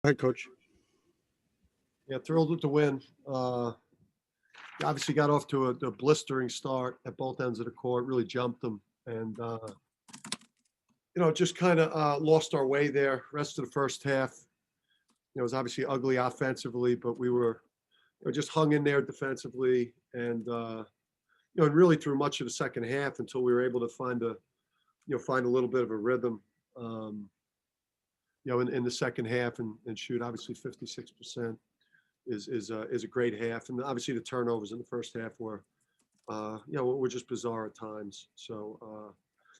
Go ahead, Coach. Yeah, thrilled with the win. Obviously got off to a blistering start at both ends of the court, really jumped them. And, just kind of lost our way there. Rest of the first half, it was obviously ugly offensively, but we were just hung in there defensively. And, and really through much of the second half until we were able to find a little bit of a rhythm, in the second half and shoot obviously 56%. Is a great half, and obviously the turnovers in the first half were just bizarre at times. So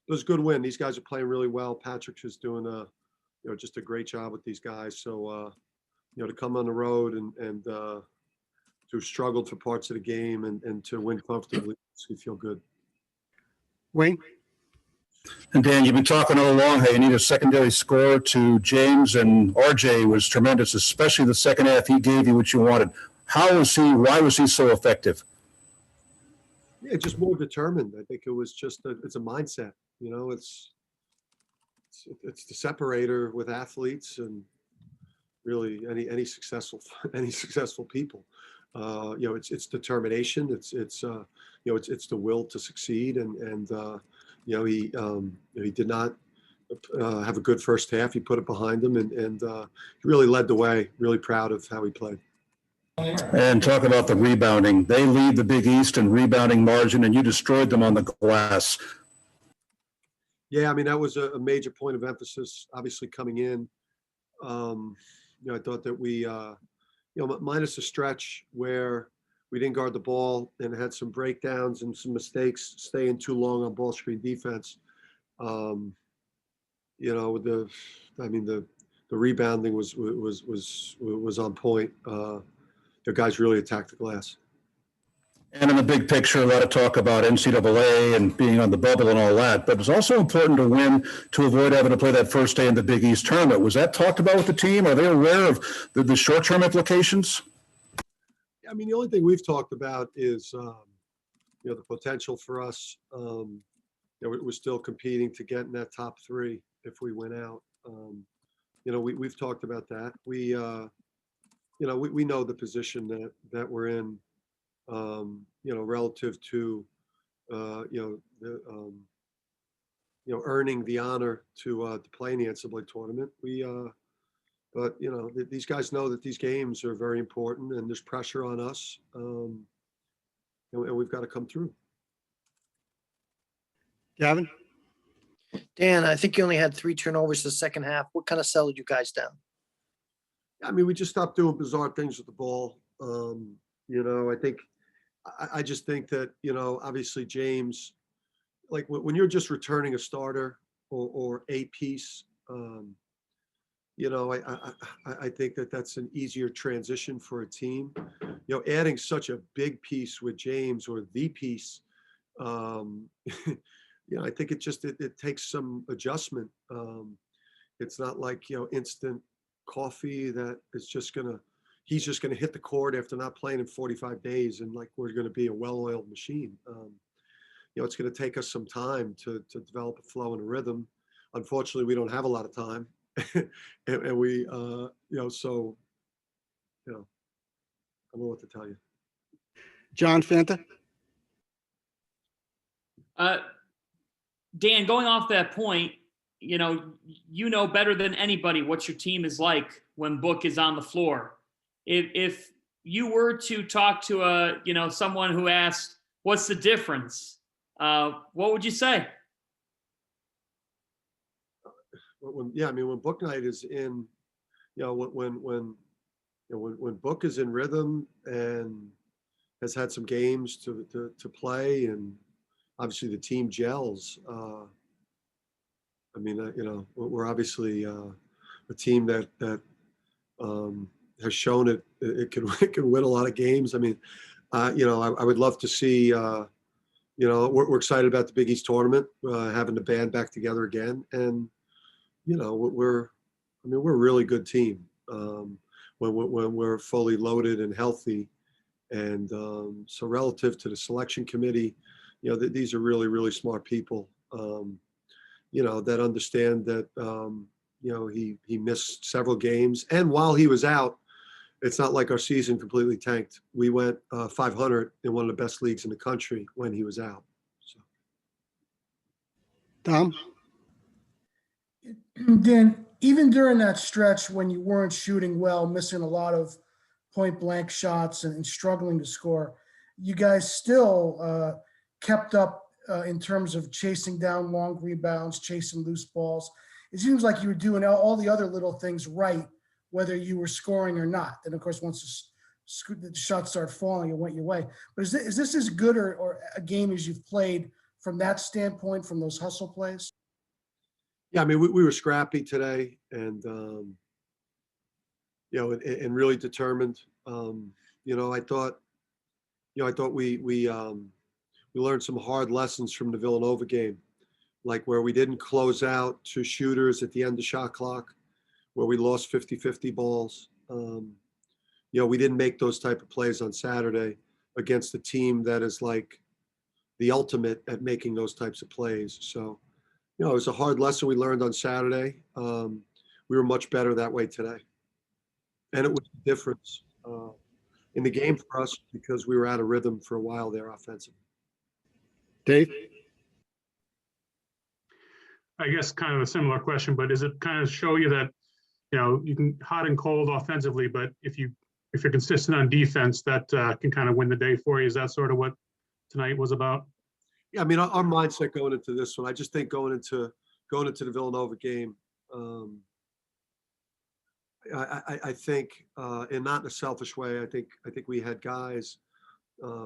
it was a good win. These guys are playing really well. Patrick's just doing just a great job with these guys. So to come on the road and to have struggled for parts of the game and to win comfortably, we feel good. Wayne. And Dan, you've been talking all along how you need a secondary score to James, and RJ was tremendous, especially the second half. He gave you what you wanted. Why was he so effective? Yeah, just more determined. I think it was just it's a mindset. It's the separator with athletes and really any successful people. It's determination. It's the will to succeed and he did not have a good first half. He put it behind him and he really led the way. Really proud of how he played. And talk about the rebounding. They lead the Big East in rebounding margin, and you destroyed them on the glass. Yeah, I mean, that was a major point of emphasis, obviously coming in. I thought that we, minus a stretch where we didn't guard the ball and had some breakdowns and some mistakes, staying too long on ball screen defense. The rebounding was on point. The guys really attacked the glass. And in the big picture, a lot of talk about NCAA and being on the bubble and all that, but it's also important to win to avoid having to play that first day in the Big East tournament. Was that talked about with the team? Are they aware of the short-term implications? I mean, the only thing we've talked about is, the potential for us. We're still competing to get in that top three if we win out. We've talked about that. We know the position that we're in, relative to, earning the honor to play in the NCAA tournament. But these guys know that these games are very important, and there's pressure on us, and we've got to come through. Gavin. Dan, I think you only had 3 turnovers the second half. What kind of settled you guys down? I mean, we just stopped doing bizarre things with the ball. I just think that, obviously James, like when you're just returning a starter or a piece, I think that that's an easier transition for a team. Adding such a big piece with James or the piece, I think it takes some adjustment. It's not like, instant coffee that is he's just gonna hit the court after not playing in 45 days and like we're gonna be a well-oiled machine. It's gonna take us some time to develop a flow and a rhythm. Unfortunately, we don't have a lot of time. and we, I don't know what to tell you. John Fanta. Dan, going off that point, you know better than anybody what your team is like when Book is on the floor. If you were to talk to someone who asked, what's the difference? What would you say? When Bouknight is in, when Book is in rhythm and has had some games to play, and obviously the team gels. We're obviously a team that has shown it can win a lot of games. I mean, I would love to see. We're excited about the Big East tournament, having the band back together again, and we're a really good team when we're fully loaded and healthy. And so relative to the selection committee, these are really, really smart people, that understand that, he missed several games. And while he was out, it's not like our season completely tanked. We went 500 in one of the best leagues in the country when he was out. So. Tom? Dan, even during that stretch when you weren't shooting well, missing a lot of point blank shots and struggling to score, you guys still kept up in terms of chasing down long rebounds, chasing loose balls. It seems like you were doing all the other little things right, whether you were scoring or not. And of course, once the shots start falling, it went your way. But is this as good or a game as you've played from that standpoint, from those hustle plays? Yeah, I mean, we were scrappy today, and and really determined. I thought we learned some hard lessons from the Villanova game, like where we didn't close out to shooters at the end of shot clock, where we lost 50-50 balls. We didn't make those type of plays on Saturday against a team that is like the ultimate at making those types of plays. So, it was a hard lesson we learned on Saturday. We were much better that way today. And it was a difference in the game for us because we were out of rhythm for a while there offensively. Dave? I guess kind of a similar question, but does it kind of show you that, you can hot and cold offensively, but if you're consistent on defense, that can kind of win the day for you? Is that sort of what tonight was about? Yeah, I mean, our mindset going into this one, I just think going into the Villanova game, I think, and not in a selfish way, I think we had guys,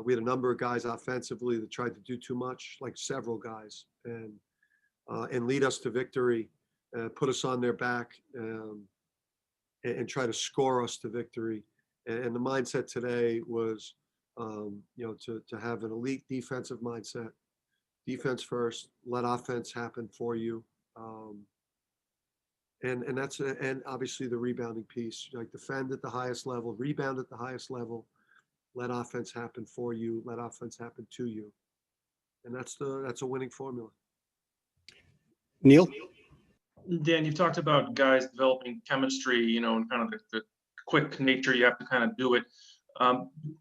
we had a number of guys offensively that tried to do too much, like several guys, and lead us to victory, put us on their back, and try to score us to victory. And the mindset today was, to have an elite defensive mindset. Defense first, let offense happen for you. And that's and obviously the rebounding piece, like defend at the highest level, rebound at the highest level, let offense happen for you, let offense happen to you. And that's a winning formula. Neil? Dan, you've talked about guys developing chemistry, and kind of the quick nature you have to kind of do it.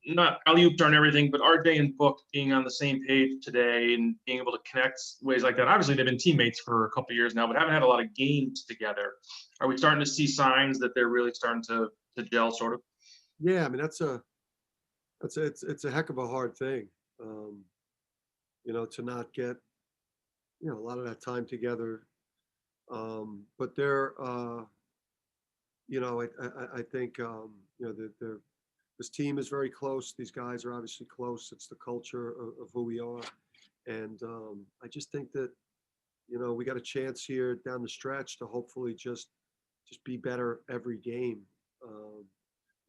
Not alley-oops aren't everything, but RJ and Book being on the same page today and being able to connect ways like that. Obviously, they've been teammates for a couple of years now, but haven't had a lot of games together. Are we starting to see signs that they're really starting to gel, sort of? Yeah, I mean, it's a heck of a hard thing, to not get, a lot of that time together. But they're, I think, they're. This team is very close. These guys are obviously close. It's the culture of who we are. And I just think that, we got a chance here down the stretch to hopefully just be better every game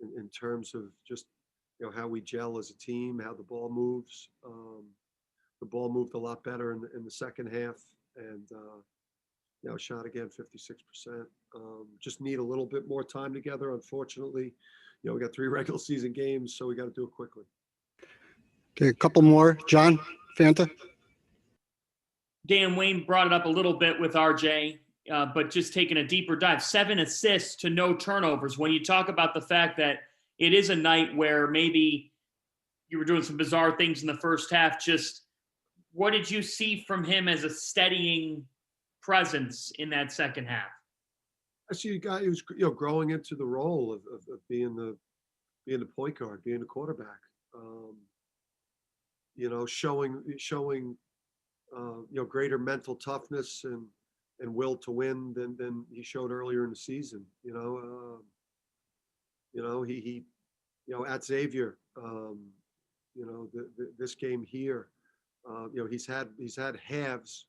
in terms of just, how we gel as a team, how the ball moves. The ball moved a lot better in the second half. And, shot again 56%. Just need a little bit more time together, unfortunately. We got 3 regular season games, so we got to do it quickly. Okay, a couple more. John Fanta? Dan, Wayne brought it up a little bit with RJ, but just taking a deeper dive. 7 assists to no turnovers. When you talk about the fact that it is a night where maybe you were doing some bizarre things in the first half, just what did you see from him as a steadying presence in that second half? I see a guy who's growing into the role of being the point guard, being the quarterback. Showing greater mental toughness and will to win than he showed earlier in the season. He at Xavier, this game here, he's had halves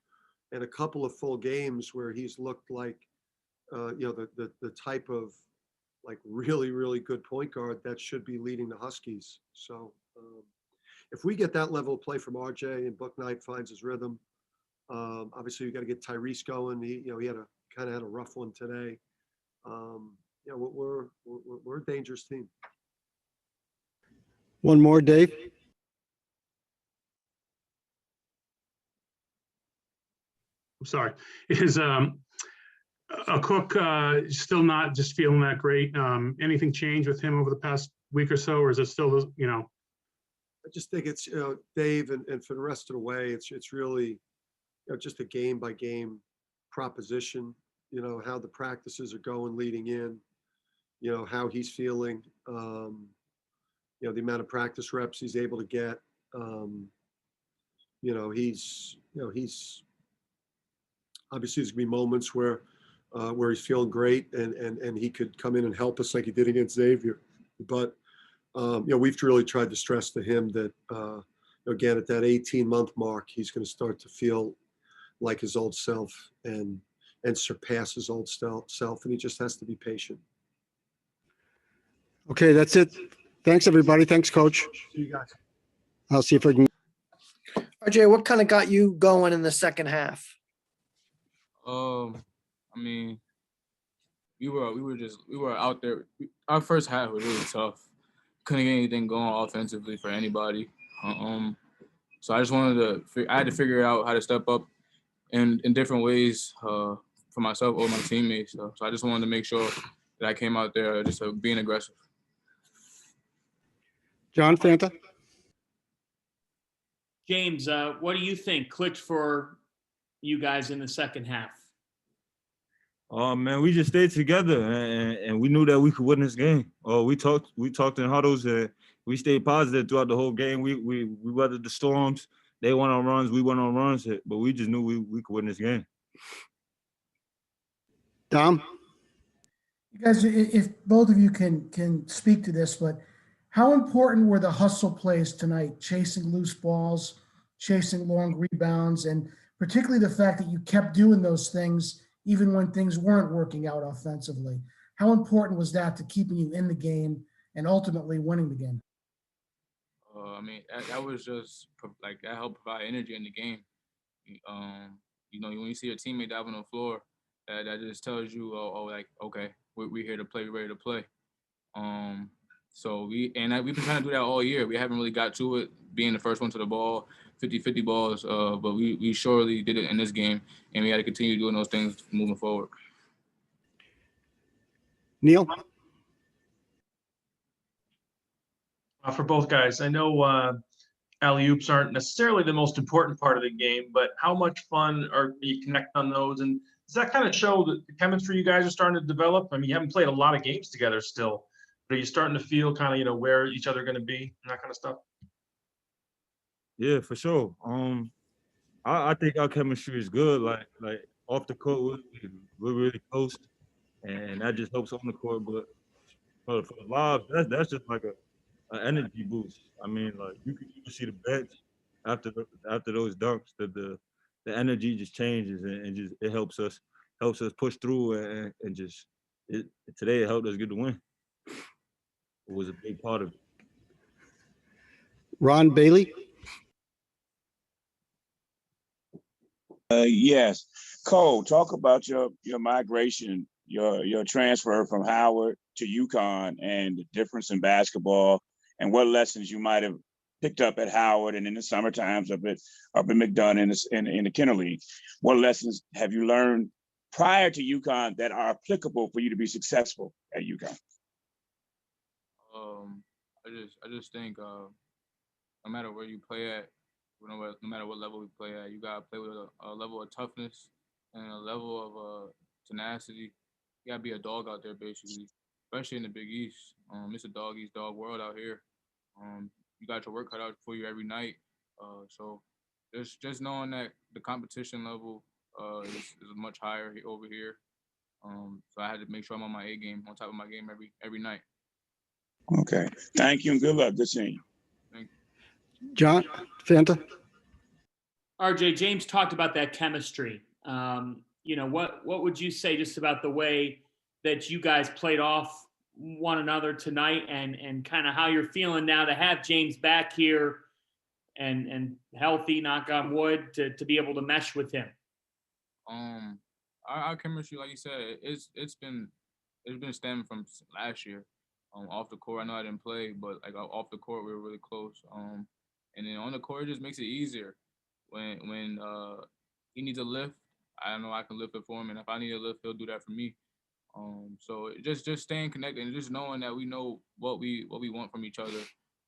and a couple of full games where he's looked like the type of like really, really good point guard that should be leading the Huskies. So if we get that level of play from RJ and Bouknight finds his rhythm, obviously you got to get Tyrese going. He had a rough one today. We're a dangerous team. One more, Dave? I'm sorry. Is Cook, still not just feeling that great. Anything changed with him over the past week or so, or is it still, you know? I just think it's, Dave, and for the rest of the way, it's really, just a game by game proposition, how the practices are going leading in, how he's feeling, the amount of practice reps he's able to get. He's obviously there's gonna be moments where he's feeling great and he could come in and help us like he did against Xavier. But, we've really tried to stress to him that, again, at that 18-month mark, he's going to start to feel like his old self and surpass his old self. And he just has to be patient. Okay, that's it. Thanks, everybody. Thanks, Coach. See you guys. I'll see if I can. RJ, what kind of got you going in the second half? I mean, we were out there. Our first half was really tough. Couldn't get anything going offensively for anybody. So I just I had to figure out how to step up in different ways for myself or my teammates. So I just wanted to make sure that I came out there just being aggressive. John Fanta? James, what do you think clicked for you guys in the second half? Man, we just stayed together and we knew that we could win this game. We talked in huddles and we stayed positive throughout the whole game. We weathered the storms. They went on runs, we went on runs, but we just knew we could win this game. Dom? You guys, if both of you can speak to this, but how important were the hustle plays tonight, chasing loose balls, chasing long rebounds, and particularly the fact that you kept doing those things even when things weren't working out offensively? How important was that to keeping you in the game and ultimately winning the game? I mean, that was just like that helped provide energy in the game. When you see a teammate dive on the floor, that just tells you, like, okay, we're here to play, we're ready to play. So we've been trying to do that all year. We haven't really got to it, being the first one to the ball, 50-50 balls, but we surely did it in this game, and we got to continue doing those things moving forward. Neil? For both guys, I know alley-oops aren't necessarily the most important part of the game, but how much fun do you connect on those? And does that kind of show that the chemistry you guys are starting to develop? I mean, you haven't played a lot of games together still, but are you starting to feel kind of, where each other are going to be and that kind of stuff? Yeah, for sure. I think our chemistry is good. Like off the court, we're really close, and that just helps on the court. But for the live, that's just like an energy boost. I mean, like you can see the bench after those dunks, the energy just changes and just it helps us push through and just today it helped us get the win. It was a big part of it. Ron Bailey? Yes. Cole, talk about your migration, your transfer from Howard to UConn and the difference in basketball and what lessons you might have picked up at Howard and in the summer times up in McDonough in the Kenner League. What lessons have you learned prior to UConn that are applicable for you to be successful at UConn? I just think no matter where you play at, no matter what level we play at, you gotta play with a level of toughness and a level of tenacity. You gotta be a dog out there, basically, especially in the Big East. It's a dog east dog world out here. You got your work cut out for you every night. So just knowing that the competition level is much higher over here. So I had to make sure I'm on my A game, on top of my game every night. Okay. Thank you and good luck. Good seeing you. Thank you. John Fanta? RJ, James talked about that chemistry. What would you say just about the way that you guys played off one another tonight and kind of how you're feeling now to have James back here and healthy, knock on wood, to be able to mesh with him? Our chemistry, like you said, it's been stemming from last year. Off the court, I know I didn't play, but like off the court, we were really close. And then on the court, it just makes it easier when he needs a lift. I know I can lift it for him, and if I need a lift, he'll do that for me. So just staying connected and just knowing that we know what we want from each other.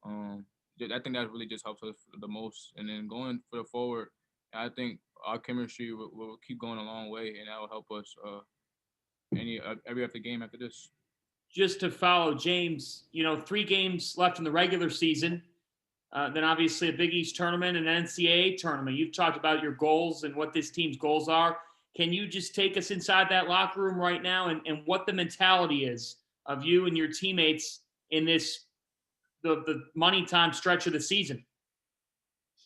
I think that really just helps us the most. And then going for the forward, I think our chemistry will keep going a long way, and that will help us every after game after this. Just to follow James, 3 games left in the regular season. Then obviously a Big East tournament and an NCAA tournament. You've talked about your goals and what this team's goals are. Can you just take us inside that locker room right now and what the mentality is of you and your teammates in the money time stretch of the season?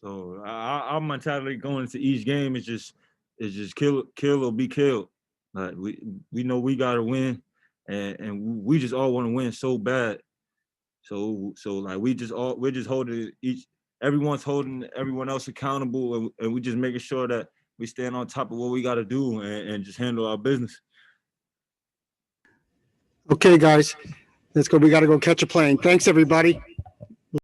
So our mentality going into each game is just kill or be killed. Like we know we gotta win, and we just all want to win so bad. So like we're just holding everyone's holding everyone else accountable, and we just making sure that we stand on top of what we got to do and just handle our business. Okay, guys, let's go. We got to go catch a plane. Thanks, everybody.